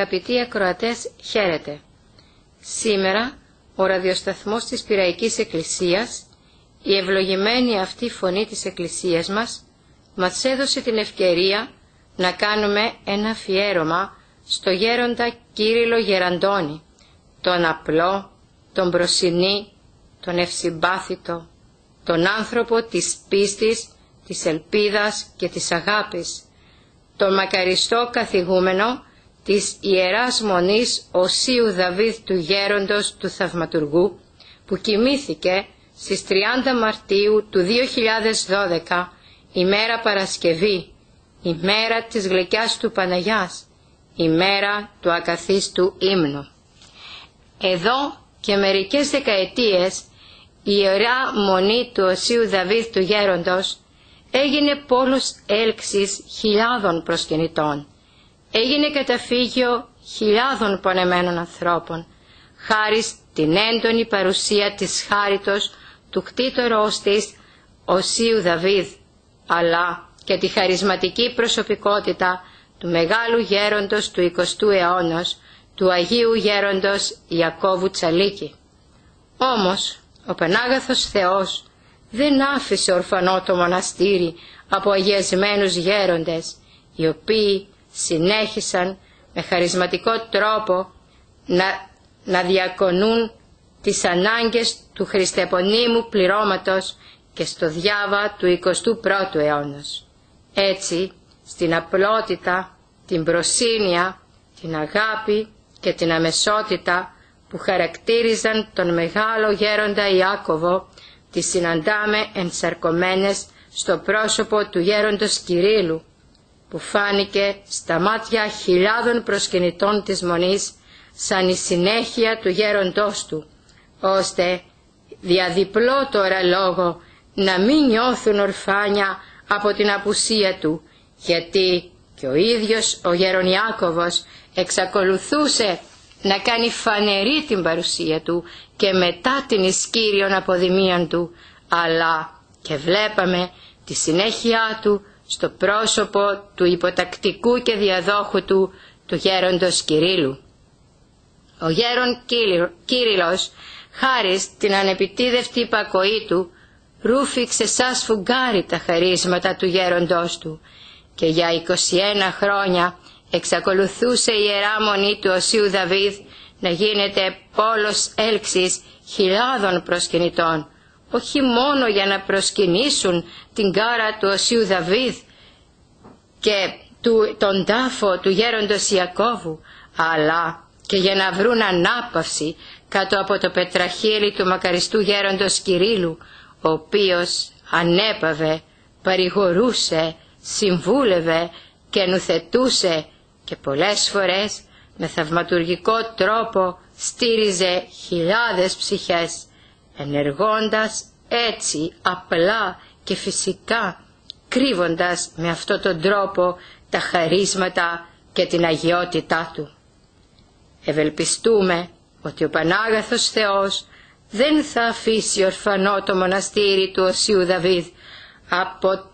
Αγαπητοί ακροατές, χαίρετε. Σήμερα ο ραδιοσταθμός της Πειραϊκής Εκκλησίας, η ευλογημένη αυτή φωνή της Εκκλησίας μας έδωσε την ευκαιρία να κάνουμε ένα αφιέρωμα στο γέροντα Κύριλλο Γεραντώνη, τον απλό, τον προσινή, τον ευσυμπάθητο, τον άνθρωπο της πίστης, της ελπίδας και της αγάπης, τον μακαριστό καθηγούμενο της Ιεράς Μονής Οσίου Δαβίδ του Γέροντος του Θαυματουργού, που κοιμήθηκε στις 30 Μαρτίου του 2012, ημέρα Παρασκευή, ημέρα της γλυκιάς του Παναγιάς, ημέρα του ακαθίστου ύμνου. Εδώ και μερικές δεκαετίες η Ιερά Μονή του Οσίου Δαβίδ του Γέροντος έγινε πόλος έλξης χιλιάδων προσκυνητών. Έγινε καταφύγιο χιλιάδων πονεμένων ανθρώπων, χάρη στην έντονη παρουσία της χάριτος του κτήτορος της Οσίου Δαβίδ, αλλά και τη χαρισματική προσωπικότητα του μεγάλου γέροντος του 20ου αιώνα, του Αγίου Γέροντος Ιακώβου Τσαλίκη. Όμως, ο Πανάγαθος Θεός δεν άφησε ορφανό το μοναστήρι από αγιασμένους γέροντες, οι οποίοι συνέχισαν με χαρισματικό τρόπο να διακονούν τις ανάγκες του χριστεπονίμου πληρώματος και στο διάβα του 21ου αιώνα. Έτσι, στην απλότητα, την προσήνεια, την αγάπη και την αμεσότητα που χαρακτήριζαν τον μεγάλο γέροντα Ιάκωβο, τις συναντάμε ενσαρκωμένες στο πρόσωπο του γέροντος Κυρίλλου, που φάνηκε στα μάτια χιλιάδων προσκυνητών της Μονής σαν η συνέχεια του γέροντός του, ώστε διαδιπλό τώρα λόγο να μην νιώθουν ορφάνια από την απουσία του, γιατί και ο ίδιος ο γέρον Ιάκωβος εξακολουθούσε να κάνει φανερή την παρουσία του και μετά την ισκύριον αποδημίαν του, αλλά και βλέπαμε τη συνέχεια του στο πρόσωπο του υποτακτικού και διαδόχου του γέροντος Κυρίλλου. Ο γέρον Κύριλλος, χάρη στην ανεπιτίδευτη υπακοή του, ρούφηξε σαν σφουγγάρι τα χαρίσματα του γέροντός του και για 21 χρόνια εξακολουθούσε η Ιερά Μονή του Οσίου Δαβίδ να γίνεται πόλος έλξης χιλιάδων προσκυνητών, όχι μόνο για να προσκυνήσουν την κάρα του Οσίου Δαβίδ και τον τάφο του γέροντος Ιακώβου, αλλά και για να βρουν ανάπαυση κάτω από το πετραχύλι του μακαριστού γέροντος Κυρίλλου, ο οποίος ανέπαβε, παρηγορούσε, συμβούλευε και νουθετούσε και πολλές φορές με θαυματουργικό τρόπο στήριζε χιλιάδες ψυχές, ενεργώντας έτσι απλά και φυσικά, κρύβοντας με αυτόν τον τρόπο τα χαρίσματα και την αγιότητά του. Ευελπιστούμε ότι ο Πανάγαθος Θεός δεν θα αφήσει ορφανό το μοναστήρι του Οσίου Δαβίδ από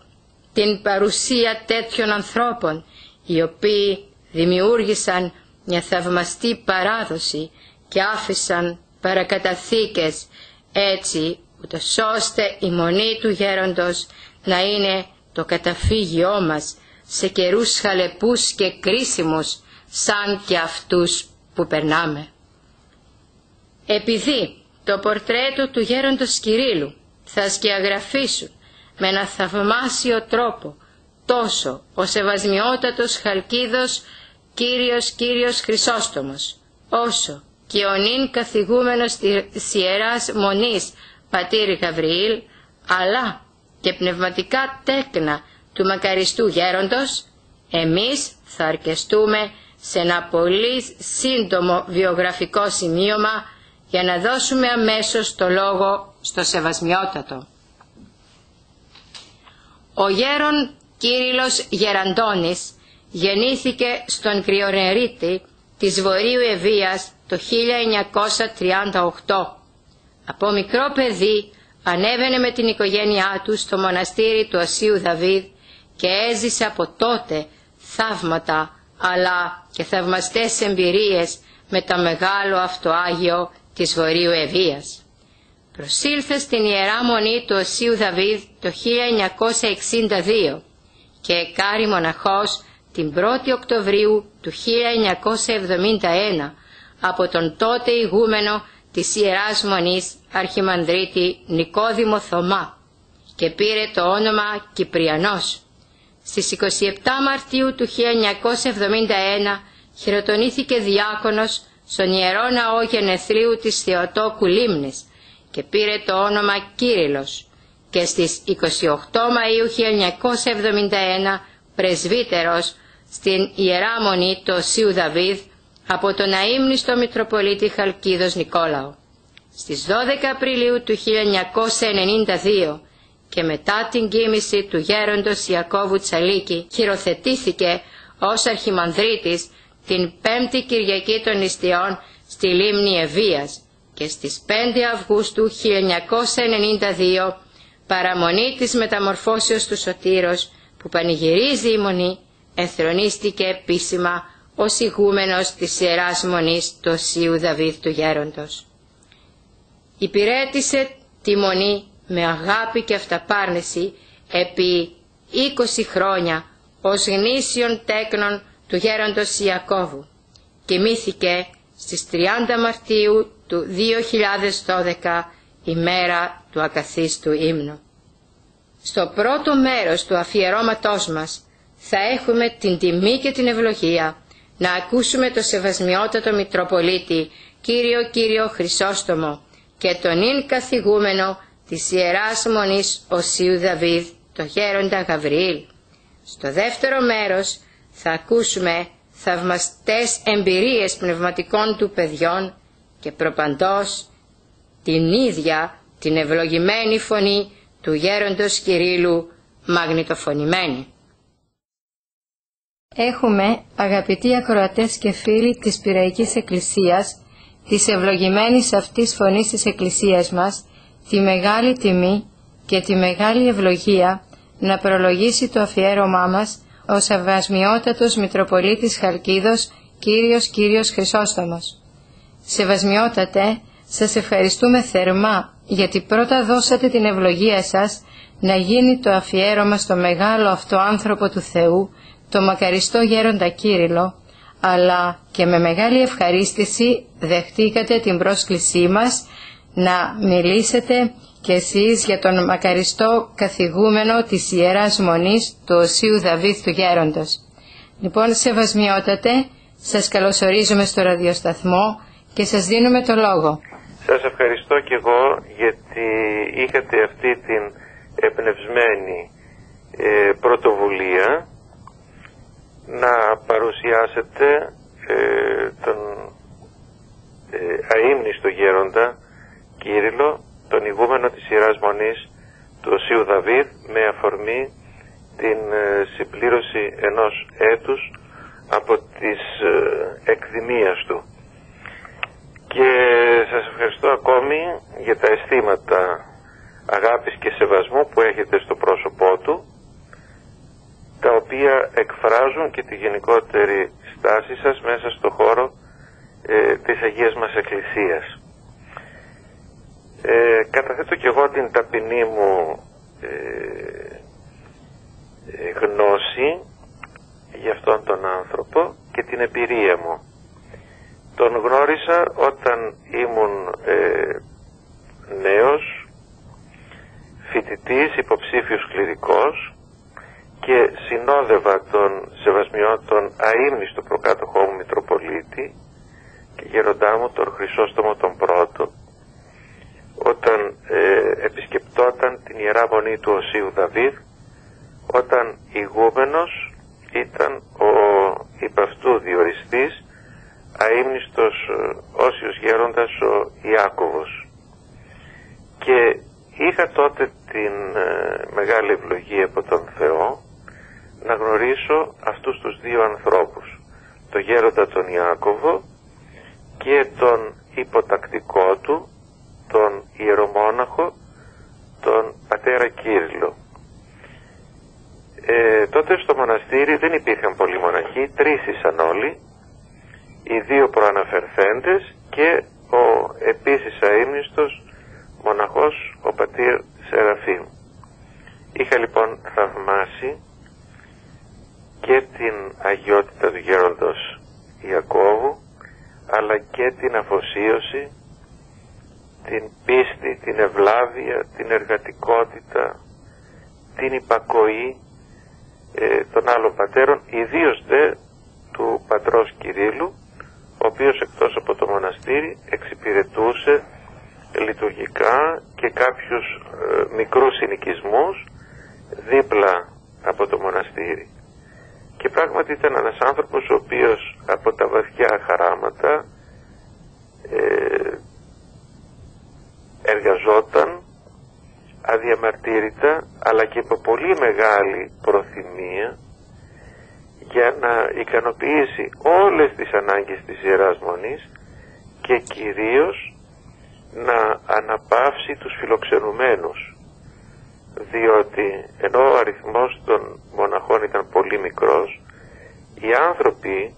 την παρουσία τέτοιων ανθρώπων, οι οποίοι δημιούργησαν μια θαυμαστή παράδοση και άφησαν παρακαταθήκες, έτσι ούτως ώστε η μονή του γέροντος να είναι το καταφύγιό μας σε καιρούς χαλεπούς και κρίσιμους σαν και αυτούς που περνάμε. Επειδή το πορτρέτο του γέροντος Κυρίλλου θα σκιαγραφίσουν με ένα θαυμάσιο τρόπο τόσο ο Σεβασμιότατος Χαλκίδος Κύριος Χρυσόστομος, όσο και ο νυν καθηγούμενος της Ιεράς Μονής Πατήρ Γαβριήλ, αλλά και πνευματικά τέκνα του μακαριστού γέροντος, εμείς θα αρκεστούμε σε ένα πολύ σύντομο βιογραφικό σημείωμα για να δώσουμε αμέσως το λόγο στο Σεβασμιότατο. Ο γέρον Κύριλλος Γεραντώνης γεννήθηκε στον Κρυονερίτη της Βορείου Ευβοίας το 1938. Από μικρό παιδί ανέβαινε με την οικογένειά του στο μοναστήρι του Οσίου Δαβίδ και έζησε από τότε θαύματα αλλά και θαυμαστές εμπειρίες με το μεγάλο αυτό Άγιο της Βορείου Ευβοίας. Προσήλθε στην Ιερά Μονή του Οσίου Δαβίδ το 1962 και εκάρη μοναχός την 1η Οκτωβρίου του 1971 από τον τότε ηγούμενο της Ιεράς Μονής Αρχιμανδρίτη Νικόδημο Θωμά και πήρε το όνομα Κυπριανός. Στις 27 Μαρτίου του 1971 χειροτονήθηκε διάκονος στον Ιερό Ναό Γενεθλίου της Θεοτόκου Λίμνης και πήρε το όνομα Κύριλλος και στις 28 Μαΐου 1971 πρεσβύτερος στην Ιερά Μονή του Οσίου Δαβίδ από τον αείμνηστο Μητροπολίτη Χαλκίδος Νικόλαο. Στις 12 Απριλίου του 1992 και μετά την κοίμηση του γέροντος Ιακώβου Τσαλίκη χειροθετήθηκε ως αρχιμανδρίτης την 5η Κυριακή των Νηστειών στη Λίμνη Ευβοίας και στις 5 Αυγούστου 1992 παραμονή της μεταμορφώσεως του Σωτήρος που πανηγυρίζει η Μονή ενθρονίστηκε επίσημα ως ηγούμενος της Ιεράς Μονής του Οσίου Δαβίδ του Γέροντος. Υπηρέτησε τη Μονή με αγάπη και αυταπάρνηση επί 20 χρόνια ως γνήσιον τέκνον του γέροντος Ιακώβου. Κοιμήθηκε στις 30 Μαρτίου του 2012, ημέρα του ακαθίστου ύμνου. Στο πρώτο μέρος του αφιερώματός μας θα έχουμε την τιμή και την ευλογία να ακούσουμε το Σεβασμιότατο Μητροπολίτη Κύριο Χρυσόστομο και τον ίν καθηγούμενο της Ιεράς Μονής Οσίου Δαβίδ, το γέροντα Γαβριήλ. Στο δεύτερο μέρος θα ακούσουμε θαυμαστές εμπειρίες πνευματικών του παιδιών και προπαντός την ίδια την ευλογημένη φωνή του γέροντος Κυρίλλου μαγνητοφωνημένη. Έχουμε, αγαπητοί ακροατές και φίλοι της Πειραϊκής Εκκλησίας, της ευλογημένης αυτής φωνής της Εκκλησίας μας, τη μεγάλη τιμή και τη μεγάλη ευλογία να προλογίσει το αφιέρωμά μας ο Σεβασμιότατος Μητροπολίτης Χαλκίδος Κύριος Χρυσόστομος. Σεβασμιότατε, σας ευχαριστούμε θερμά γιατί πρώτα δώσατε την ευλογία σας να γίνει το αφιέρωμα στο μεγάλο αυτό άνθρωπο του Θεού, το μακαριστό γέροντα Κύριλλο, αλλά και με μεγάλη ευχαρίστηση δεχτήκατε την πρόσκλησή μας να μιλήσετε και εσείς για τον μακαριστό καθηγούμενο της Ιεράς Μονής του Οσίου Δαβίδ του Γέροντος. Λοιπόν, σεβασμιότατε, σας καλωσορίζουμε στο ραδιοσταθμό και σας δίνουμε το λόγο. Σας ευχαριστώ και εγώ γιατί είχατε αυτή την εμπνευσμένη πρωτοβουλία να παρουσιάσετε τον αείμνηστο γέροντα Κύριλλο, τον ηγούμενο της Ιεράς Μονής του Οσίου Δαβίδ, με αφορμή την συμπλήρωση ενός έτους από τις εκδημίες του. Και σας ευχαριστώ ακόμη για τα αισθήματα αγάπης και σεβασμού που έχετε στο πρόσωπό του, τα οποία εκφράζουν και τη γενικότερη στάση σας μέσα στο χώρο της Αγίας μας Εκκλησίας. Καταθέτω και εγώ την ταπεινή μου γνώση για αυτόν τον άνθρωπο και την εμπειρία μου. Τον γνώρισα όταν ήμουν νέος, φοιτητής, υποψήφιος κληρικός και συνόδευα τον σεβασμιότον αείμνηστο προκάτοχό μου Μητροπολίτη και γέροντά μου τον Χρυσόστομο τον Πρώτο, όταν επισκεπτόταν την Ιερά Μονή του Οσίου Δαβίδ, όταν ηγούμενος ήταν ο υπ' αυτού διοριστής αείμνηστος όσιος γέροντας ο Ιάκωβος. Και είχα τότε την μεγάλη ευλογία από τον Θεό να γνωρίσω αυτούς τους δύο ανθρώπους, τον γέροντα τον Ιάκωβο και τον υποτακτικό του, τον ιερομόναχο, τον πατέρα Κύριλλο. Τότε στο μοναστήρι δεν υπήρχαν πολλοί μοναχοί, 3 ήσαν όλοι, οι 2 προαναφερθέντες και ο επίσης αείμνηστος μοναχός ο πατήρ Σεραφείμ. Είχα λοιπόν θαυμάσει και την αγιότητα του γέροντος Ιακώβου, αλλά και την αφοσίωση, την πίστη, την ευλάβεια, την εργατικότητα, την υπακοή των άλλων πατέρων, ιδίως δε του πατρός Κυρίλλου, ο οποίος εκτός από το μοναστήρι εξυπηρετούσε λειτουργικά και κάποιους μικρούς συνοικισμούς δίπλα από το μοναστήρι. Και πράγματι ήταν ένας άνθρωπος ο οποίος από τα βαθιά χαράματα εργαζόταν αδιαμαρτύρητα, αλλά και υπό πολύ μεγάλη προθυμία για να ικανοποιήσει όλες τις ανάγκες της Ιεράς Μονής και κυρίως να αναπαύσει τους φιλοξενουμένους, διότι ενώ ο αριθμός των μοναχών ήταν πολύ μικρός, οι άνθρωποι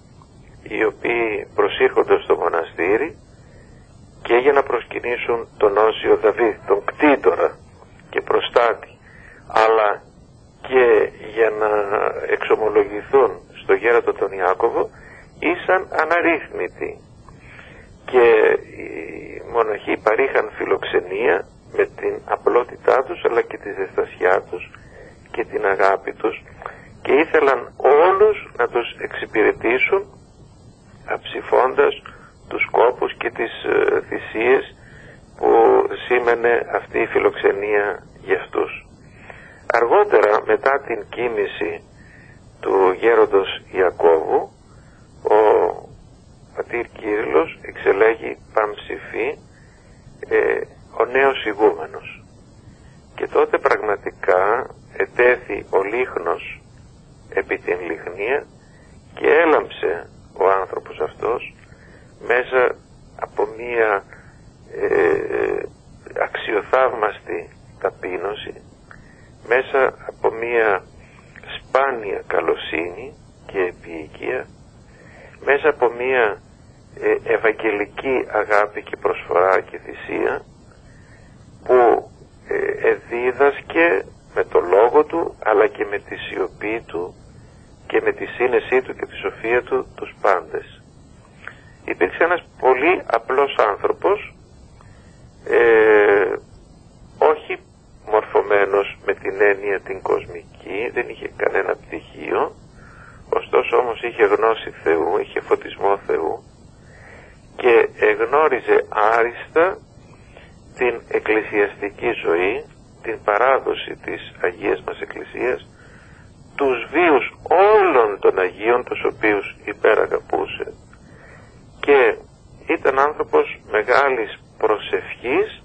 οι οποίοι προσήρχονται στο μοναστήρι και για να προσκυνήσουν τον Όσιο Δαβίδ, τον κτήτορα και προστάτη, αλλά και για να εξομολογηθούν στο γέροντα τον Ιάκωβο, ήσαν αναρρύθμιτοι. Και οι μοναχοί παρήχαν φιλοξενία με την απλότητά τους, αλλά και τη ζεστασιά τους και την αγάπη τους, και ήθελαν όλους να τους εξυπηρετήσουν αψηφώντας τους κόπους και τις θυσίες που σήμαινε αυτή η φιλοξενία για αυτούς. Αργότερα, μετά την κοίμηση του γέροντος Ιακώβου, ο πατήρ Κύριλλος εξελέγει παμψηφί ο νέος ηγούμενος. Και τότε πραγματικά ετέθη ο λίχνος επί την λιχνία και έλαμψε ο άνθρωπος αυτός μέσα από μία αξιοθαύμαστη ταπείνωση, μέσα από μία σπάνια καλοσύνη και επίοικια, μέσα από μία ευαγγελική αγάπη και προσφορά και θυσία, που εδίδασκε με το λόγο του, αλλά και με τη σιωπή του και με τη σύνεσή του και τη σοφία του τους πάντες. Υπήρξε ένας πολύ απλός άνθρωπος, όχι μορφωμένος με την έννοια την κοσμική, δεν είχε κανένα πτυχίο, ωστόσο όμως είχε γνώση Θεού, είχε φωτισμό Θεού και εγνώριζε άριστα την εκκλησιαστική ζωή, την παράδοση της Αγίας μας Εκκλησίας, τους βίους όλων των Αγίων, τους οποίους υπεραγαπούσε, και ήταν άνθρωπος μεγάλης προσευχής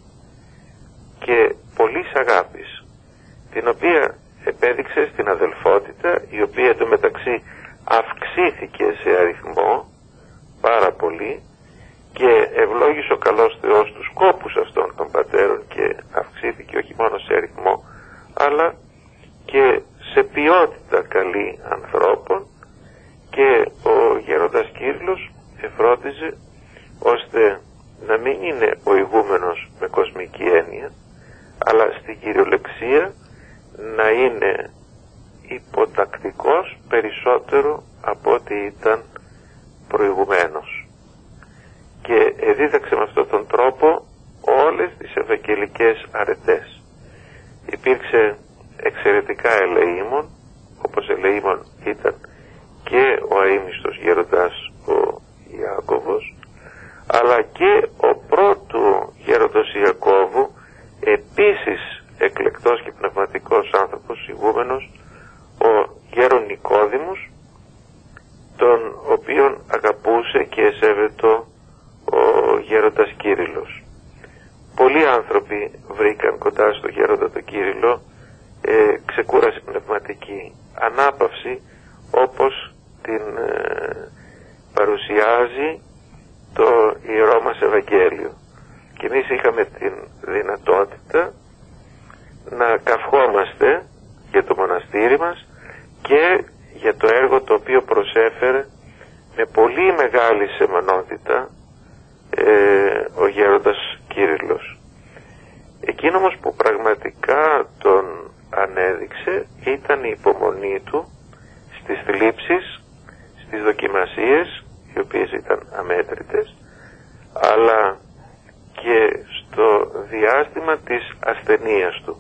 και πολλής αγάπης, την οποία επέδειξε στην αδελφότητα, η οποία εντωμεταξύ αυξήθηκε σε αριθμό πάρα πολύ και ευλόγησε ο καλός Θεός τους σκόπους αυτών των πατέρων και αυξήθηκε όχι μόνο σε αριθμό αλλά και σε ποιότητα καλή ανθρώπων, και ο γέροντας Κύριλλος εφρόντιζε ώστε να μην είναι ο ηγούμενος με κοσμική έννοια, αλλά στην κυριολεξία να είναι υποτακτικός περισσότερο από ό,τι ήταν προηγουμένως, και εδίδαξε με αυτόν τον τρόπο όλες τις ευαγγελικές αρετές. Υπήρξε εξαιρετικά ελεήμων, όπως ελεήμων ήταν και ο αείμνηστος γέροντας ο Ιάκωβος, αλλά και ο πρώτου γέροντος Ιακώβου, επίσης εκλεκτός και πνευματικός άνθρωπος, ηγούμενος, ο γέρον Νικόδημος, τον οποίον αγαπούσε και εσέβετο ο γέροντας Κύριλλος. Πολλοί άνθρωποι βρήκαν κοντά στο γέροντα τον Κύριλλο ξεκούραση πνευματική, ανάπαυση, όπως την παρουσιάζει το Ιερό μας Ευαγγέλιο. Και εμείς είχαμε την δυνατότητα να καυχόμαστε για το μοναστήρι μας και για το έργο το οποίο προσέφερε με πολύ μεγάλη σεμανότητα ο γέροντας Κύριλλος. Εκείνο όμως που πραγματικά τον ανέδειξε ήταν η υπομονή του στις θλίψεις, στις δοκιμασίες, οι οποίες ήταν αμέτρητες, αλλά και στο διάστημα της ασθενείας του.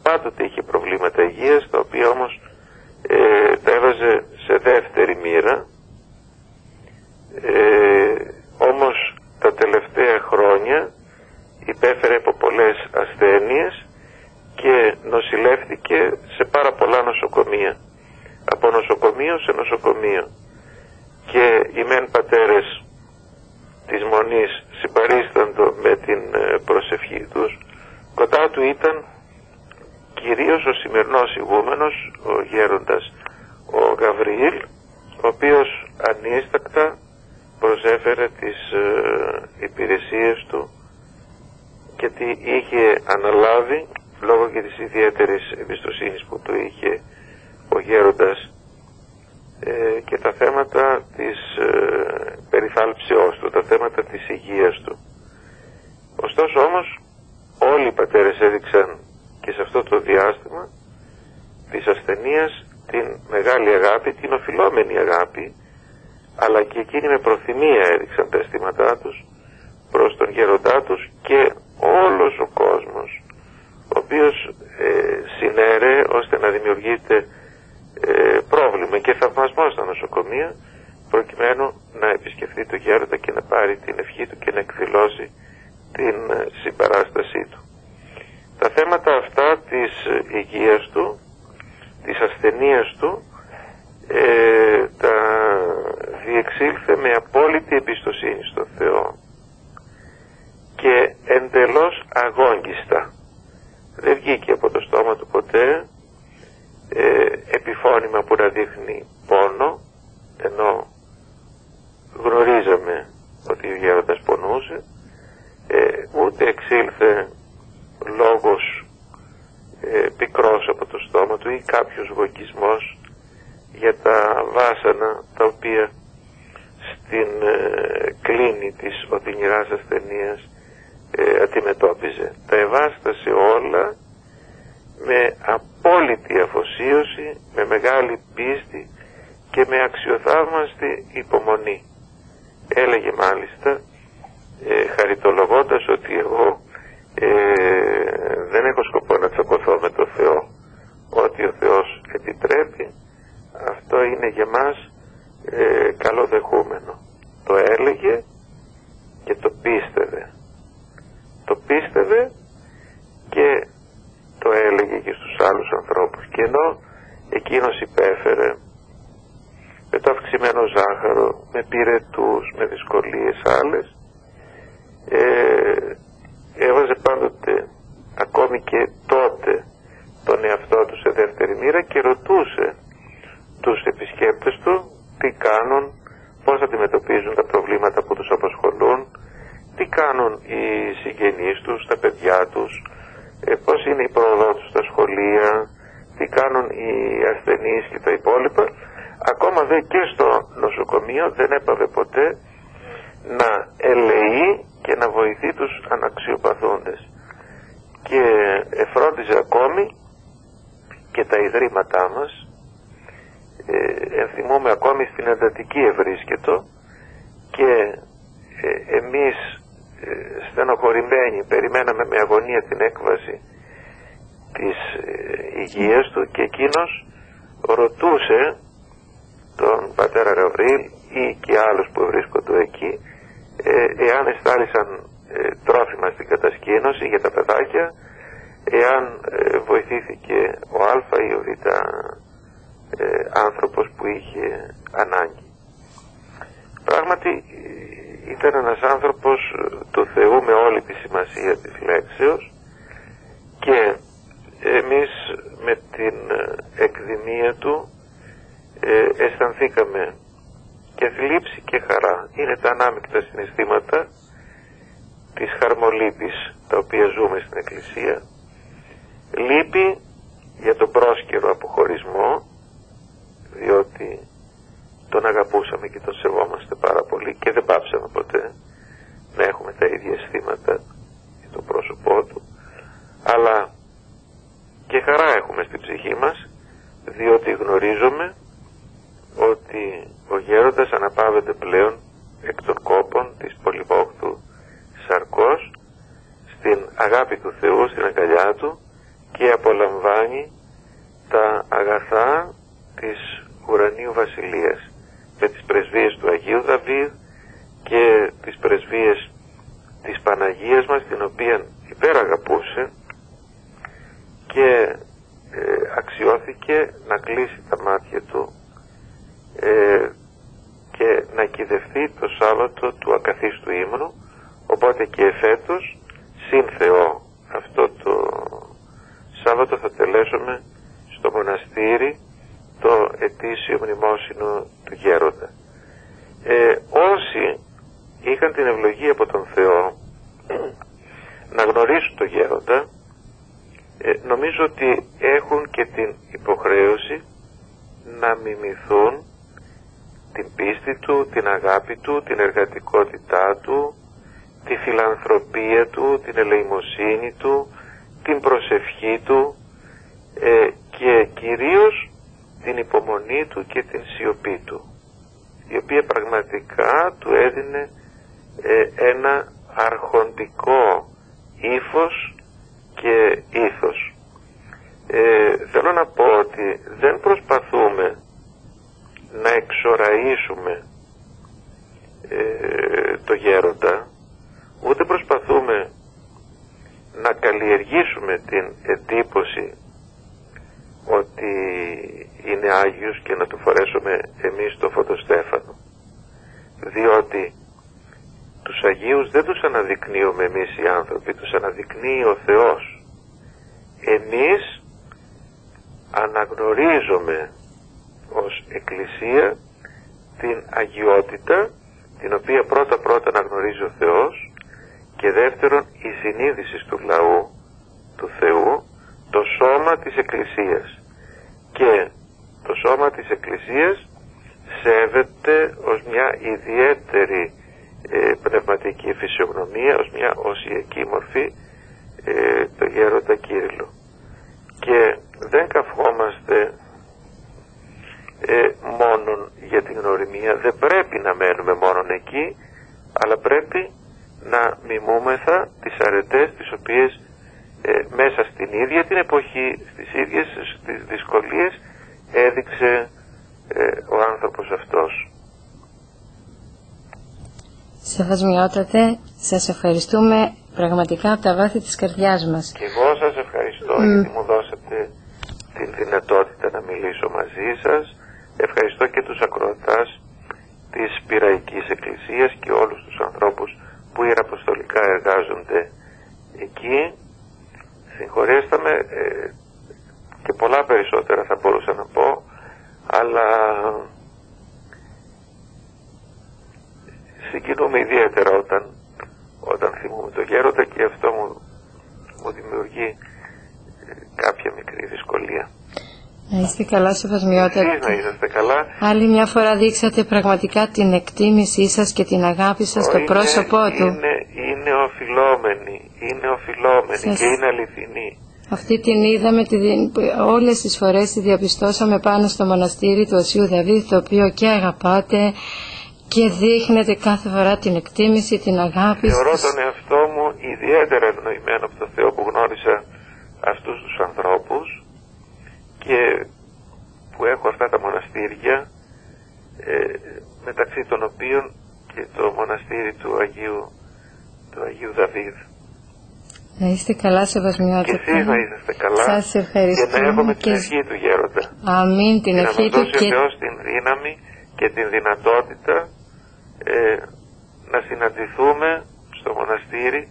Πάντοτε είχε προβλήματα υγείας, τα οποία όμως τα έβαζε σε δεύτερη μοίρα, όμως τα τελευταία χρόνια υπέφερε από πολλές ασθένειες και νοσηλεύτηκε σε πάρα πολλά νοσοκομεία, από νοσοκομείο σε νοσοκομείο, και οι μεν πατέρες της Μονής συμπαρίσταντο με την προσευχή τους. Κοντά του ήταν κυρίως ο σημερινός ηγούμενος, ο γέροντας ο Γαβριήλ, ο οποίος ανίστακτα προσέφερε τις υπηρεσίες του και τι είχε αναλάβει λόγω και της ιδιαίτερης εμπιστοσύνης που του είχε ο γέροντας και τα θέματα της περιθάλψεώς του, τα θέματα της υγείας του. Ωστόσο όμως όλοι οι πατέρες έδειξαν και σε αυτό το διάστημα της ασθενείας την μεγάλη αγάπη, την οφειλόμενη αγάπη, αλλά και εκείνοι με προθυμία έδειξαν τα αισθήματά τους προς τον γέροντά τους, και όλος ο κόσμος, ο οποίος συνέρεε ώστε να δημιουργείται πρόβλημα και θαυμασμό στα νοσοκομεία, προκειμένου να επισκεφθεί το γέροντα και να πάρει την ευχή του και να εκδηλώσει την συμπαράστασή του. Τα θέματα αυτά της υγείας του, της ασθενείας του, τα διεξήλθε με απόλυτη εμπιστοσύνη στο Θεό και εντελώς αγόγγιστα. Δεν βγήκε από το στόμα του ποτέ επιφώνημα που να δείχνει πόνο, ενώ γνωρίζαμε ότι ο γέροντας πονούσε, ούτε εξήλθε λόγος πικρός από το στόμα του ή κάποιος γογγισμός για τα βάσανα τα οποία στην κλίνη της οδυνηράς ασθενείας αντιμετώπιζε. Τα ευάστασε όλα με απόλυτη αφοσίωση, με μεγάλη πίστη και με αξιοθαύμαστη υπομονή. Έλεγε μάλιστα χαριτολογώντας ότι εγώ δεν έχω σκοπό να τσακωθώ με το Θεό. Ό,τι ο Θεός επιτρέπει, αυτό είναι για μας καλοδεχούμενο. Το έλεγε και το πίστευε. Το πίστευε και το έλεγε και στους άλλους ανθρώπους. Και ενώ εκείνος υπέφερε με το αυξημένο ζάχαρο, με πυρετούς, με δυσκολίες άλλες, έβαζε πάντοτε, ακόμη και τότε, τον εαυτό του σε δεύτερη μοίρα και ρωτούσε τους επισκέπτες του τι κάνουν, πώς αντιμετωπίζουν τα προβλήματα που τους απασχολούν, τι κάνουν οι συγγενείς τους, τα παιδιά τους, πώς είναι η πρόοδό τους στα σχολεία, τι κάνουν οι ασθενείς και τα υπόλοιπα. Ακόμα δε και στο νοσοκομείο δεν έπαβε ποτέ να ελεεί και να βοηθεί τους αναξιοπαθούντες. Και εφρόντιζε ακόμη και τα ιδρύματά μας. Ενθυμούμε ακόμη στην εντατική ευρίσκετο και εμείς στενοχωρημένοι περιμέναμε με αγωνία την έκβαση της υγείας του και εκείνος ρωτούσε τον πατέρα Γαβρίλ ή και άλλους που βρίσκονται εκεί εάν εστάλησαν τρόφιμα στην κατασκήνωση για τα παιδάκια, εάν βοηθήθηκε ο Α ή ο Β άνθρωπος που είχε ανάγκη. Πράγματι ήταν ένας άνθρωπος του Θεού με όλη τη σημασία της λέξεως και εμείς με την εκδημία του αισθανθήκαμε και θλίψη και χαρά. Είναι τα ανάμεικτα συναισθήματα της χαρμολύπης τα οποία ζούμε στην Εκκλησία. Λύπη για τον πρόσκαιρο αποχωρισμό, διότι τον αγαπούσαμε και τον σεβόμαστε πάρα πολύ και δεν πάψαμε ποτέ να έχουμε τα ίδια αισθήματα για το πρόσωπό του, αλλά και χαρά έχουμε στην ψυχή μας, διότι γνωρίζουμε ότι ο γέροντας αναπαύεται πλέον εκ των κόπων της πολυμόχθου σαρκός στην αγάπη του Θεού, στην αγκαλιά του, και απολαμβάνει τα αγαθά της ουρανίου βασιλείας με τις πρεσβείες του Αγίου Δαβίδ και τις πρεσβείες της Παναγίας μας, την οποία υπεραγαπούσε και αξιώθηκε να κλείσει τα μάτια του και να κυδευτεί το Σάββατο του ακαθίστου ύμνου. Οπότε και εφέτος συν Θεό αυτό το Σάββατο θα τελέσουμε στο μοναστήρι το ετήσιο μνημόσυνο του γέροντα. Όσοι είχαν την ευλογία από τον Θεό να γνωρίσουν τον γέροντα, νομίζω ότι έχουν και την υποχρέωση να μιμηθούν την πίστη του, την αγάπη του, την εργατικότητά του, τη φιλανθρωπία του, την ελεημοσύνη του, την προσευχή του και κυρίως την υπομονή του και την σιωπή του, η οποία πραγματικά του έδινε ένα αρχοντικό ύφος και ήθος. Θέλω να πω ότι δεν προσπαθούμε να εξοραίσουμε το γέροντα, ούτε προσπαθούμε να καλλιεργήσουμε την εντύπωση ότι είναι Άγιος και να του φορέσουμε εμείς το φωτοστέφανο, διότι τους Αγίους δεν τους αναδεικνύουμε εμείς οι άνθρωποι, τους αναδεικνύει ο Θεός. Εμείς αναγνωρίζουμε ως Εκκλησία την αγιότητα, την οποία πρώτα αναγνωρίζει ο Θεός, και δεύτερον η συνείδηση του λαού του Θεού, το σώμα της Εκκλησίας. Και το σώμα της Εκκλησίας σέβεται ως μια ιδιαίτερη πνευματική φυσιογνωμία, ως μια οσιακή μορφή το γέροντα Κύριλλο. Και δεν καυχόμαστε μόνον για την γνωριμία, δεν πρέπει να μένουμε μόνον εκεί, αλλά πρέπει να μιμούμεθα τις αρετές τις οποίες μέσα στην ίδια την εποχή, στις ίδιες τις δυσκολίες, έδειξε ο άνθρωπος αυτός. Σεβασμιότατε, σας ευχαριστούμε πραγματικά από τα βάθη της καρδιάς μας. Και εγώ σας ευχαριστώ γιατί μου δώσατε την δυνατότητα να μιλήσω μαζί σας. Ευχαριστώ και τους ακροατάς της Πειραϊκής Εκκλησίας και όλους τους ανθρώπους που ιεραποστολικά εργάζονται εκεί. Συγχωρέστε με, και πολλά περισσότερα θα μπορούσα να πω, αλλά συγκινούμε ιδιαίτερα όταν θυμούμε τον Γέροντα και αυτό μου δημιουργεί κάποια μικρή δυσκολία. Να είστε καλά, σεβασμιότατε. Εσείς να είσαστε καλά. Άλλη μια φορά δείξατε πραγματικά την εκτίμησή σας και την αγάπη σας στο πρόσωπό του. Είναι οφειλόμενη και είναι αληθινή. Αυτή την είδαμε, όλες τις φορές τη διαπιστώσαμε πάνω στο μοναστήρι του Οσίου Δαβίδ, το οποίο και αγαπάτε και δείχνετε κάθε φορά την εκτίμηση, την αγάπη. Θεωρώ τον εαυτό μου ιδιαίτερα ευνοημένο από τον Θεό που γνώρισα αυτούς τους ανθρώπους και που έχω αυτά τα μοναστήρια, μεταξύ των οποίων και το μοναστήρι του Αγίου Δαβίδ. Να είστε καλά, σεβασμιότατε. Και εσείς να είστε καλά. Σας ευχαριστούμε. Και να έχουμε την ευχή του Γέροντα. Αμήν, την ευχή του. Και να μας δώσει ο Θεός την δύναμη και την δυνατότητα να συναντηθούμε στο μοναστήρι,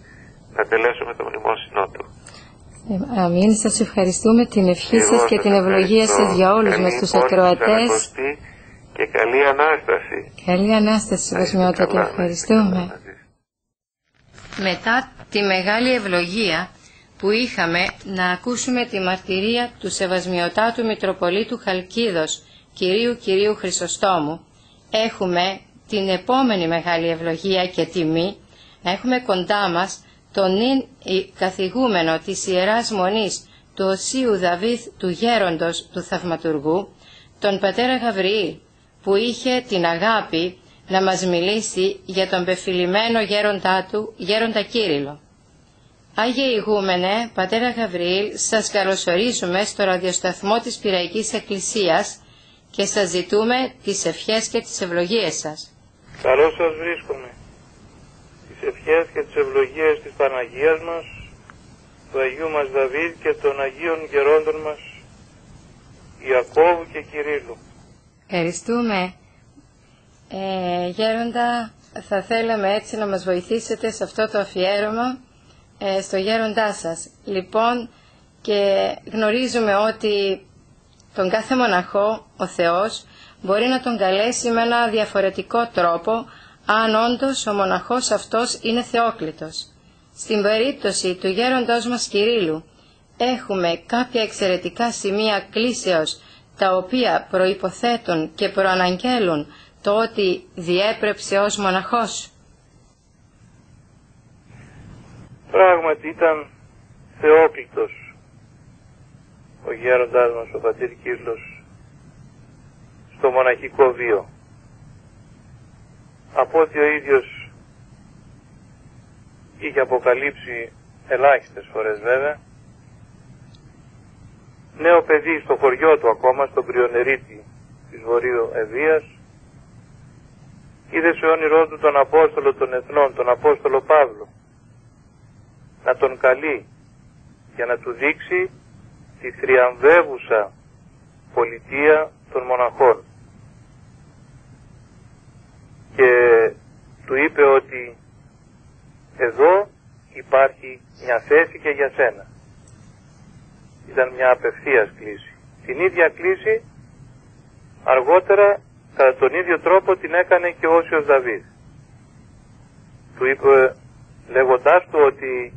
να τελέσουμε το μνημόσυνό του. Αμήν, σας ευχαριστούμε, την ευχή σας και την ευλογία σας για όλους μας τους ακροατές. Και καλή Ανάσταση. Καλή Ανάσταση, σεβασμιότατε. Ευχαριστούμε. Μετά τη μεγάλη ευλογία που είχαμε να ακούσουμε τη μαρτυρία του Σεβασμιωτάτου Μητροπολίτου Χαλκίδος, Κυρίου Χρυσοστόμου, έχουμε την επόμενη μεγάλη ευλογία και τιμή να έχουμε κοντά μας τον νυν καθηγούμενο της Ιεράς Μονής του Οσίου Δαβίδ του Γέροντος του Θαυματουργού, τον πατέρα Γαβριήλ, που είχε την αγάπη να μας μιλήσει για τον πεφυλημένο γέροντά του, Γέροντα Κύριλλο. Άγιε Ηγούμενε, πατέρα Γαβριήλ, σας καλωσορίζουμε στο ραδιοσταθμό της Πειραϊκής Εκκλησίας και σας ζητούμε τις ευχές και τις ευλογίες σας. Καλώς σας βρίσκομαι. Τις ευχές και τις ευλογίες της Παναγίας μας, του Αγίου μας Δαβίδ και των Αγίων Γερόντων μας, Ιακώβου και Κυρίλλου. Ευχαριστούμε. Γέροντα, θα θέλαμε έτσι να μας βοηθήσετε σε αυτό το αφιέρωμα στο γέροντά σας. Λοιπόν, και γνωρίζουμε ότι τον κάθε μοναχό ο Θεός μπορεί να τον καλέσει με ένα διαφορετικό τρόπο, αν όντως ο μοναχός αυτός είναι θεόκλητος. Στην περίπτωση του γέροντός μας Κυρίλλου έχουμε κάποια εξαιρετικά σημεία κλίσεως, τα οποία προϋποθέτουν και προαναγγέλουν το ότι διέπρεψε ως μοναχός. Πράγματι ήταν θεόκλητος ο γέροντάς μας ο πατήρ Κύριλλος στο μοναχικό βίο. Από ό,τι ο ίδιος είχε αποκαλύψει ελάχιστες φορές βέβαια, νέο παιδί στο χωριό του ακόμα, στον Πριονερίτη της Βορείου Ευβοίας, είδε σε όνειρό του τον Απόστολο των Εθνών, τον Απόστολο Παύλο, να τον καλεί για να του δείξει τη θριαμβεύουσα πολιτεία των μοναχών. Και του είπε ότι εδώ υπάρχει μια θέση και για σένα. Ήταν μια απευθείας κλήση. Την ίδια κλήση αργότερα κατά τον ίδιο τρόπο την έκανε και ο Όσιος Δαβίδ. Του είπε λέγοντάς του ότι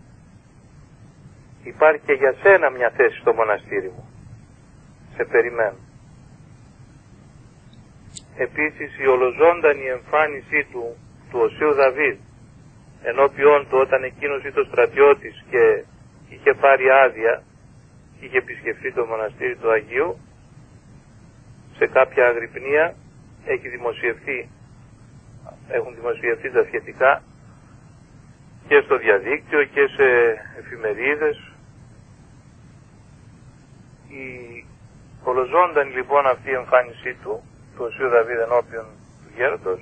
υπάρχει και για σένα μια θέση στο μοναστήρι μου. Σε περιμένω. Επίσης η ολοζώντανη εμφάνισή του Οσίου Δαβίδ ενώπιόν του όταν εκείνος ήταν στρατιώτης και είχε πάρει άδεια, είχε επισκεφτεί το μοναστήρι του Αγίου, σε κάποια αγρυπνία έχουν δημοσιευτεί τα σχετικά και στο διαδίκτυο και σε εφημερίδες Η ολοζώντανη λοιπόν αυτή η εμφάνισή του Οσίου Δαβίδ ενώπιον του γέροντος,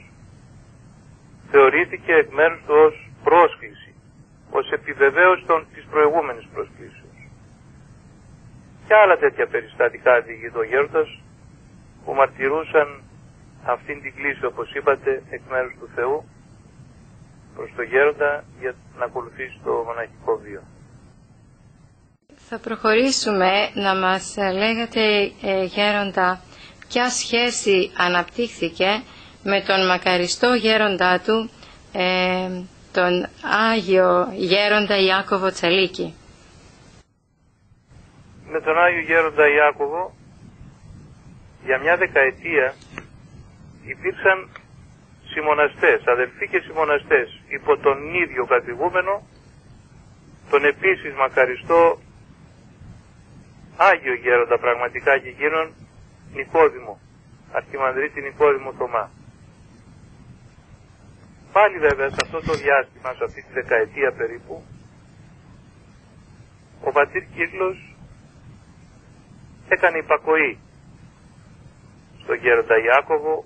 θεωρήθηκε εκ μέρους του ως πρόσκληση, ως επιβεβαίωση της προηγούμενης προσκλήσεως. Και άλλα τέτοια περιστατικά διηγείται ο γέροντας που μαρτυρούσαν αυτήν την κλήση, όπως είπατε, εκ μέρους του Θεού προς το γέροντα για να ακολουθήσει το μοναχικό βίο. Θα προχωρήσουμε να μας λέγατε, γέροντα, ποια σχέση αναπτύχθηκε με τον μακαριστό γέροντά του, τον Άγιο Γέροντα Ιάκωβο Τσαλίκη. Με τον Άγιο Γέροντα Ιάκωβο για μια δεκαετία υπήρξαν συμμοναστές, αδελφοί και συμμοναστές, υπό τον ίδιο καθηγούμενο, τον επίσης μακαριστό Άγιο Γέροντα πραγματικά και εκείνον Νικόδημο, Αρχιμανδρίτη Νικόδημο Θωμά. Πάλι βέβαια σε αυτό το διάστημα, σε αυτή τη δεκαετία περίπου, ο πατήρ Κύρλος έκανε υπακοή στον Γέροντα Ιάκωβο,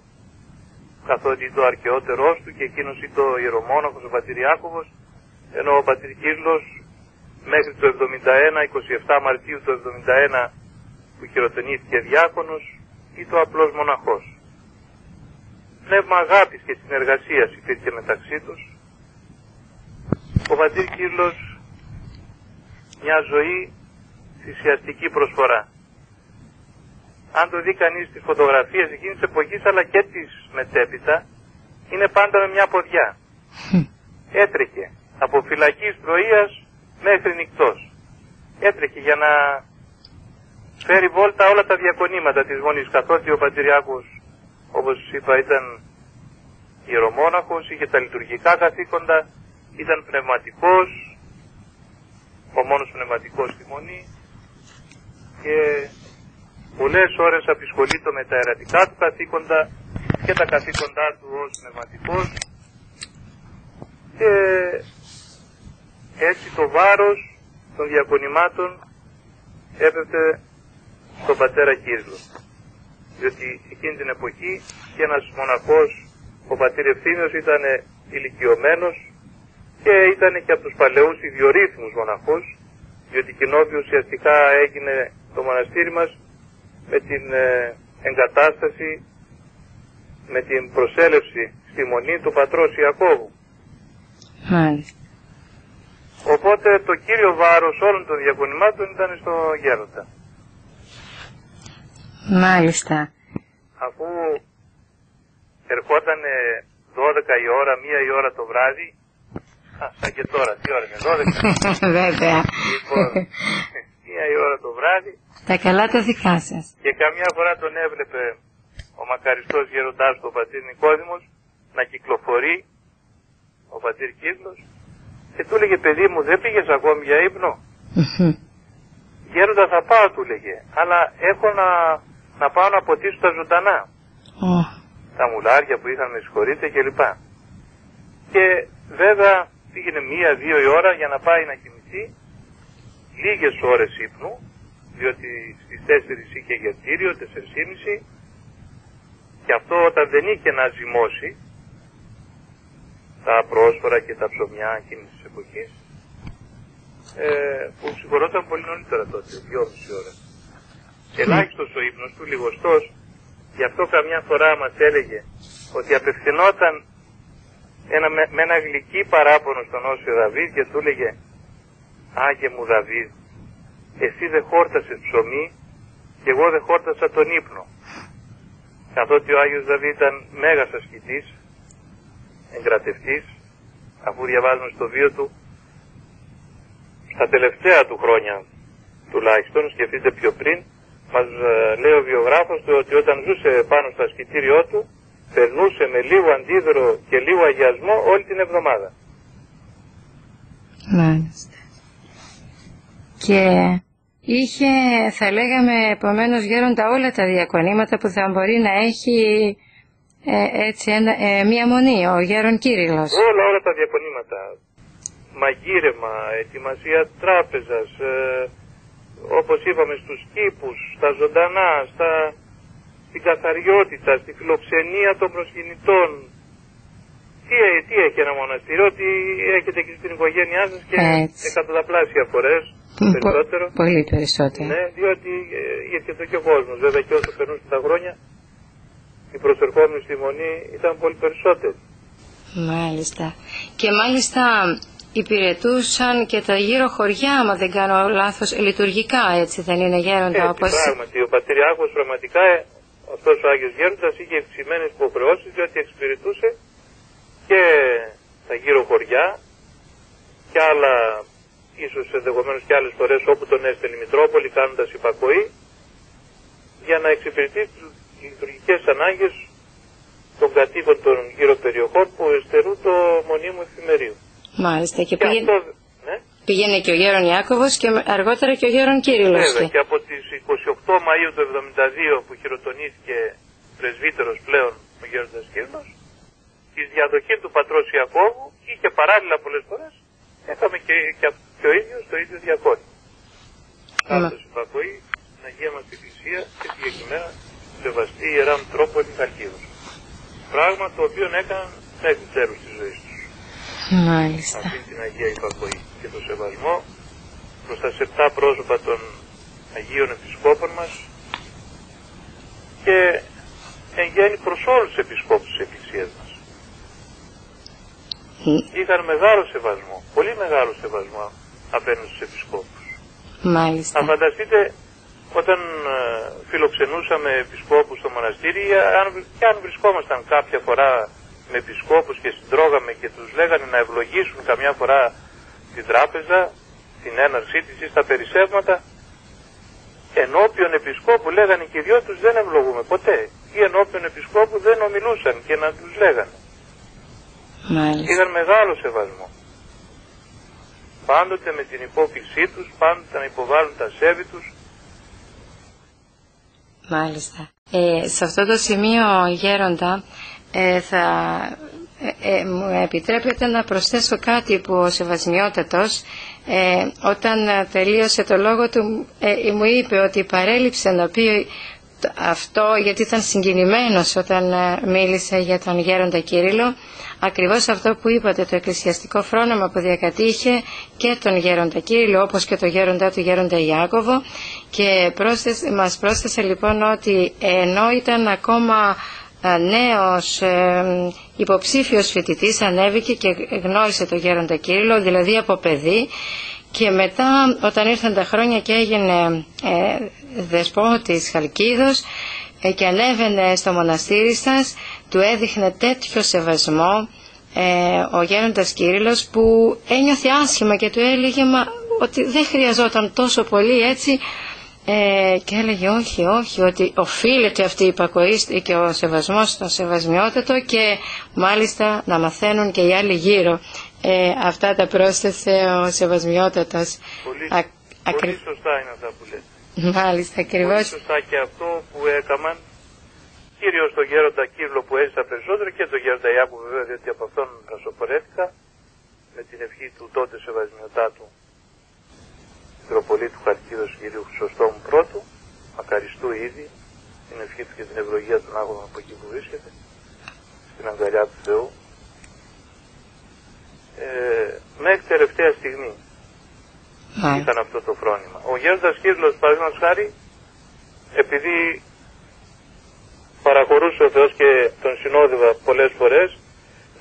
καθότι ήταν ο αρχαιότερός του και εκείνος ήταν ο ιερομόναχος, ο πατήρ Ιάκωβος, ενώ ο πατήρ Κύρλος μέχρι το 71, 27 Μαρτίου του 71 που χειροτονήθηκε διάκονος, ήταν απλός μοναχός. Πνεύμα αγάπης και συνεργασίας υπήρχε μεταξύ τους. Ο πατήρ Κύρλος μια ζωή θυσιαστική προσφορά. Αν το δει κανείς τις φωτογραφίες εκείνης της εποχής αλλά και της μετέπειτα, είναι πάντα με μια ποδιά. Έτρεχε από φυλακής πρωίας μέχρι νυκτός. Έτρεχε για να φέρει βόλτα όλα τα διακονήματα της Μονής, καθότι ο Πατηριάκος, όπως είπα, ήταν ιερομόναχος, είχε τα λειτουργικά καθήκοντα, ήταν πνευματικός, ο μόνος πνευματικός στη Μονή, και πολλές ώρες απεισχολείται με τα ιερατικά του καθήκοντα και τα καθήκοντά του ως πνευματικός, και έτσι το βάρος των διακονημάτων έπεφτε στον πατέρα Κύρλο. Διότι εκείνη την εποχή και ένας μοναχός, ο πατήρ Ευθύμιος, ήταν ηλικιωμένος και ήταν και από τους παλαιούς ιδιορύθμους μοναχούς, διότι κοινόβιο ουσιαστικά έγινε το μοναστήρι μας με την εγκατάσταση, με την προσέλευση στη Μονή του πατρός Ιακώβου. Οπότε το κύριο βάρος όλων των διακονημάτων ήταν στο γέροντα. Μάλιστα. Αφού ερχόταν 12 η ώρα, 1 η ώρα το βράδυ, σαν και τώρα, τι ώρα είναι, 12. Βέβαια. Λοιπόν, 1 η ώρα το βράδυ. Τα καλά τα δικά σας. Και καμιά φορά τον έβλεπε ο μακαριστός γέροντάς του, ο πατήρ Νικόδημος, να κυκλοφορεί, ο πατήρ Κύρλος, και του έλεγε, παιδί μου, δεν πήγες ακόμη για ύπνο? Γέροντα, θα πάω, του έλεγε, αλλά έχω να πάω να ποτίσω τα ζωντανά. Τα μουλάρια που είχαν, με συγχωρείτε, κλπ. Και βέβαια πήγαινε 1-2 η ώρα για να πάει να κοιμηθεί, λίγες ώρες ύπνου, διότι στις 4 είχε γερτήριο, 4:30, και αυτό όταν δεν είχε να ζυμώσει τα πρόσφορα και τα ψωμιά εκείνης της εποχής, που συγχωρόταν πολύ νωρίτερα τότε, 2,5 ώρα. Ελάχιστος ο ύπνος του, λιγοστός, γι' αυτό καμιά φορά μας έλεγε ότι απευθυνόταν με ένα γλυκύ παράπονο στον Όσιο Δαβίδ και του έλεγε, Άγιε μου Δαβίδ, εσύ δεν χόρτασες ψωμί και εγώ δεν χόρτασα τον ύπνο. Καθότι ο Άγιος Δαβίδ ήταν μέγας ασκητής, εγκρατευτής, αφού διαβάζουμε στο βίο του, στα τελευταία του χρόνια τουλάχιστον, σκεφτείτε πιο πριν, μας λέει ο βιογράφος του ότι όταν ζούσε πάνω στο ασκητήριό του, περνούσε με λίγο αντίδωρο και λίγο αγιασμό όλη την εβδομάδα. Μάλιστα. Και είχε, θα λέγαμε, επομένως γέροντα, όλα τα διακονήματα που θα μπορεί να έχει έτσι μία μονή, ο γέρον Κύριλλος. Όλα τα διακονήματα. Μαγείρεμα, ετοιμασία τράπεζας, όπως είπαμε, στους κήπους, στα ζωντανά, στην καθαριότητα, στη φιλοξενία των προσκυνητών. Τι έχει ένα μοναστήριο, ότι έχετε εκεί στην οικογένειά σας και εκατονταπλάσια φορές, περισσότερο. Πολύ περισσότερο. Ναι, διότι ήρθε εδώ και ο κόσμος. Βέβαια και όσο περνούσαν τα χρόνια, οι προσερχόμενοι στη Μονή ήταν πολύ περισσότεροι. Μάλιστα. Και μάλιστα υπηρετούσαν και τα γύρω χωριά, άμα δεν κάνω λάθος, λειτουργικά, έτσι δεν είναι, Γέροντα? Όπως... Πράγματι, ο Πατριάρχος πραγματικά, αυτός ο Άγιος Γέροντας, είχε ευξημένες υποχρεώσεις, διότι εξυπηρετούσε και τα γύρω χωριά και άλλα, ίσως ενδεχομένως και άλλες φορές όπου τον έστελνε η Μητρόπολη, κάνοντας υπακοή, για να εξυπηρετεί τις λειτουργικές ανάγκες των κατοίκων των γύρω περιοχών που εστερούν το μονίμου εφημερίου. Μάλιστα. Και πήγαινε και ο Γέρον Ιάκωβος και αργότερα και ο Γέρον Κύριλλος. Βέβαια, και από τις 28 Μαΐου του 1972 που χειροτονήθηκε πρεσβύτερος πλέον ο Γέροντας Κύριλλος, τη διαδοχή του πατρός Ιακώβου, είχε παράλληλα πολλές φορές, έκαμε και ο ίδιος το ίδιο διακόνημα. Κάνοντας υπακοή στην Αγία μας Εκκλησία και συγκεκριμένα σεβαστή Ιερά Μητρόπολη Χαλκίδος. Πράγμα το οποίο έκαναν μέχρι τέλους της ζωής τους. Μάλιστα. Αυτή την Αγία υπακοή και το σεβασμό προς τα 7 πρόσωπα των Αγίων Επισκόπων μας και εν γέννη προς όλους τους επισκόπους της Εκκλησίας μας. Είχαν μεγάλο σεβασμό, πολύ μεγάλο σεβασμό απέναντι στους επισκόπους. Μάλιστα. Να φανταστείτε, όταν φιλοξενούσαμε επισκόπους στο μοναστήρι, και αν βρισκόμασταν κάποια φορά με επισκόπους και συντρώγαμε και τους λέγανε να ευλογήσουν καμιά φορά την τράπεζα, την έναρξή της ή στα περισσεύματα, ενώπιον επισκόπου λέγανε και οι δυο τους δεν ευλογούμε ποτέ, ή ενώπιον επισκόπου δεν ομιλούσαν και να τους λέγανε. Μάλιστα. Είχαν μεγάλο σεβασμό. Πάντοτε με την υπόκλησή τους, πάντοτε να υποβάλουν τα σέβη τους. Μάλιστα. Σε αυτό το σημείο, Γέροντα, μου επιτρέπετε να προσθέσω κάτι που ο Σεβασμιότατος, όταν τελείωσε το λόγο του, μου είπε ότι παρέλειψε να πει αυτό, γιατί ήταν συγκινημένος όταν μίλησε για τον Γέροντα Κύριλλο, ακριβώς αυτό που είπατε, το εκκλησιαστικό φρόνημα που διακατήχε και τον Γέροντα Κύριλλο, όπως και το Γέροντα του Γέροντα Ιάκωβο, και μας πρόσθεσε λοιπόν ότι ενώ ήταν ακόμα νέος υποψήφιος φοιτητής, ανέβηκε και γνώρισε τον Γέροντα Κύριλλο, δηλαδή από παιδί, και μετά όταν ήρθαν τα χρόνια και έγινε δεσπότης Χαλκίδος και ανέβαινε στο μοναστήρι σας, του έδειχνε τέτοιο σεβασμό ο Γέροντας Κύριλλος, που ένιωθε άσχημα και του έλεγε ότι δεν χρειαζόταν τόσο πολύ έτσι, και έλεγε όχι, ότι οφείλεται αυτή η υπακοή και ο σεβασμός στο Σεβασμιότατο, και μάλιστα να μαθαίνουν και οι άλλοι γύρω. Αυτά τα πρόσθεσε ο Σεβασμιότατος. Πολύ σωστά είναι αυτά που λέτε. Μάλιστα, ακριβώς. Πολύ σωστά και αυτό που έκαναν, κυρίως τον Γέροντα Κύριλλο που έζησα περισσότερο, και τον Γέροντα Ιάκωβο βέβαια, διότι από αυτόν προσωπορέθηκα, με την ευχή του τότε Σεβασμιωτάτου Μητροπολίτου Χαλκίδος κυρίου Χρυσοστόμου πρώτου, μακαριστού ήδη, την ευχή του και την ευλογία του Άγωνα από εκεί που βρίσκεται, στην αγκαλιά του Θεού, μέχρι τελευταία στιγμή ήταν αυτό το φρόνημα. Ο Γέροντας Κύριλλος, παραδείγματος χάρη, επειδή παραχωρούσε ο Θεός και τον συνόδευα πολλές φορές,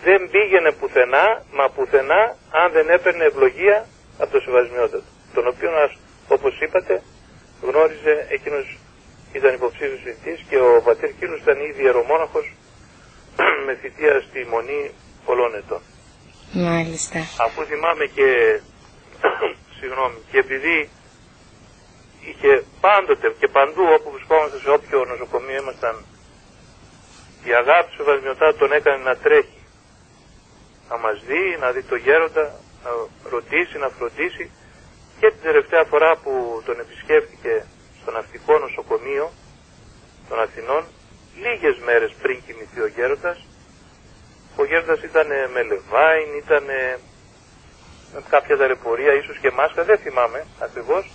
δεν πήγαινε πουθενά, μα πουθενά, αν δεν έπαιρνε ευλογία από το Σεβασμιότατο, τον οποίο, όπως είπατε, γνώριζε, εκείνος ήταν υποψήφιος φοιτητής και ο πατήρ Κύριλλος ήταν ήδη ιερομόναχος με θητεία στη Μονή πολλών ετών. Μάλιστα. Αφού θυμάμαι και συγγνώμη, και επειδή είχε πάντοτε και παντού όπου βρισκόμαστε, σε όποιο νοσοκομείο ήμασταν, η αγάπη του Σεβασμιωτάτου τον έκανε να τρέχει, να μας δει, να δει το Γέροντα, να ρωτήσει, να φροντίσει, και την τελευταία φορά που τον επισκέφθηκε στο ναυτικό νοσοκομείο των Αθηνών, λίγες μέρες πριν κοιμηθεί ο Γέροντας, ο Γέροντας ήταν με λεβάιν, ήταν με κάποια ταλαιπωρία, ίσως και μάσκα, δεν θυμάμαι ακριβώς.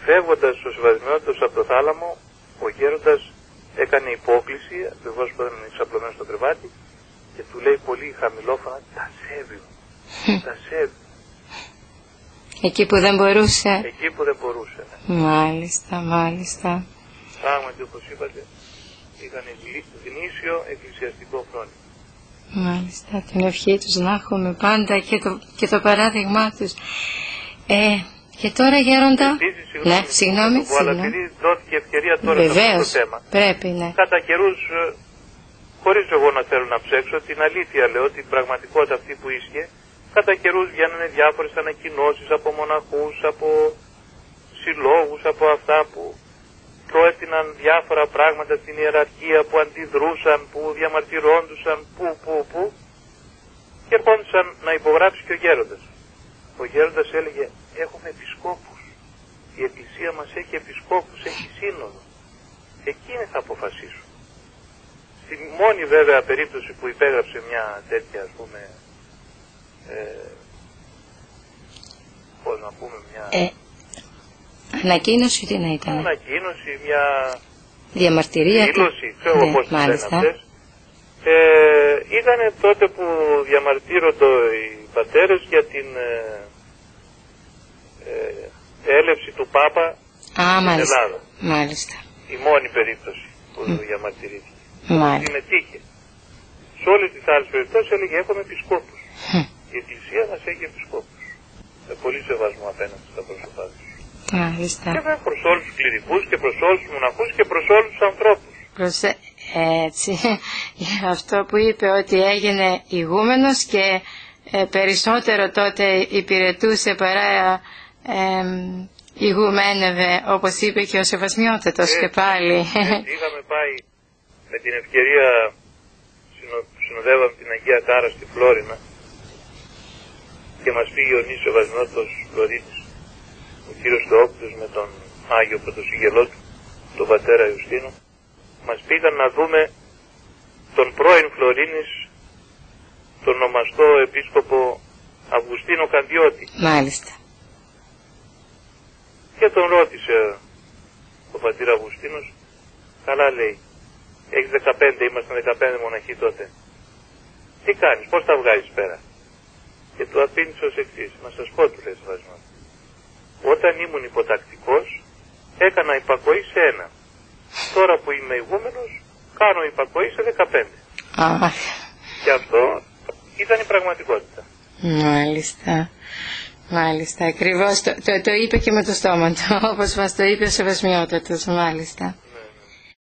φεύγοντας ο Σεβασμιώτος από το θάλαμο, ο γέροντας έκανε υπόκληση, ακριβώς που ήταν εξαπλωμένος στο κρεβάτι, και του λέει πολύ χαμηλόφωνα, τα σέβη μου, τα σέβη. Εκεί που δεν μπορούσε. Εκεί που δεν μπορούσε. Ναι. Μάλιστα, μάλιστα. Πράγματι, όπως είπατε, είχαν γνήσιο εκκλησιαστικό φρόνημα. Μάλιστα, την ευχή τους να έχουμε πάντα και το παράδειγμά τους. Και τώρα, Γέροντα. Επίσης, ναι, συγγνώμη. Αλλά επειδή δόθηκε ευκαιρία τώρα σε αυτό το θέμα. Πρέπει, ναι. Κατά καιρούς, χωρίς εγώ να θέλω να ψέξω, την αλήθεια λέω, την πραγματικότητα αυτή που ίσχυε, κατά καιρούς βγαίνανε διάφορες ανακοινώσεις από μοναχούς, από συλλόγους, από αυτά που προέτειναν διάφορα πράγματα στην ιεραρχία, που αντιδρούσαν, που διαμαρτυρόντουσαν, που και ερχόντουσαν να υπογράψει και ο γέροντας. Ο γέροντας έλεγε, έχουμε επισκόπους, η εκκλησία μας έχει επισκόπους, έχει σύνοδο, εκείνοι θα αποφασίσουν. Στη μόνη βέβαια περίπτωση που υπέγραψε μια τέτοια, ας πούμε, πώς να πούμε, μια ανακοίνωση, τι να ήταν? Ανακοίνωση, μια διαμαρτυρία, δήλωση, ξέρω ναι, πώς λένε μάλιστα. αυτές. Ήταν τότε που διαμαρτύρονται οι πατέρες για την έλευση του Πάπα στην Ελλάδα. Μάλιστα. Η μόνη περίπτωση που διαμαρτυρήθηκε. Μάλιστα. Συμμετείχε. Σε όλες τις άλλες περιπτώσεις έλεγε έχουμε επισκόπους. Η Εκκλησία μας έχει επισκόπους. Με πολύ σεβασμό απέναντι στα πρόσωπά τους. Μάλιστα. Και βέβαια προς όλους τους κληρικούς και προς όλους τους μοναχούς και προς όλους τους ανθρώπους. Έτσι, αυτό που είπε ότι έγινε ηγούμενος και περισσότερο τότε υπηρετούσε παρά ηγουμένευε, όπως είπε και ο Σεβασμιώτατος και πάλι. Είχαμε πάει με την ευκαιρία που συνοδεύαμε την Αγία Κάρα στη Φλόρινα και μας πήγε ο νης Σεβασμιώτος Φλωρίνης, ο κύριος Θεόκτης με τον Άγιο Πρωτοσυγγελό του, τον πατέρα Ιουστίνο. Μας πήγαν να δούμε τον πρώην Φλωρίνης, τον ονομαστό επίσκοπο Αυγουστίνο Καντιώτη. Μάλιστα. Και τον ρώτησε ο πατήρ Αυγουστίνος, καλά λέει, έχεις 15, ήμασταν 15 μοναχοί τότε. Τι κάνεις, πώς τα βγάζεις πέρα? Και του απήντησε ως εξής, να σας πω, του λέει Σεβασμιώτη. Όταν ήμουν υποτακτικός, έκανα υπακοή σε ένα. Τώρα που είμαι ηγούμενος, κάνω υπακοή σε 15. Και αυτό ήταν η πραγματικότητα. Μάλιστα. Μάλιστα, ακριβώς το είπε και με το στόμα του, όπως μας το είπε ο Σεβασμιώτατος, μάλιστα.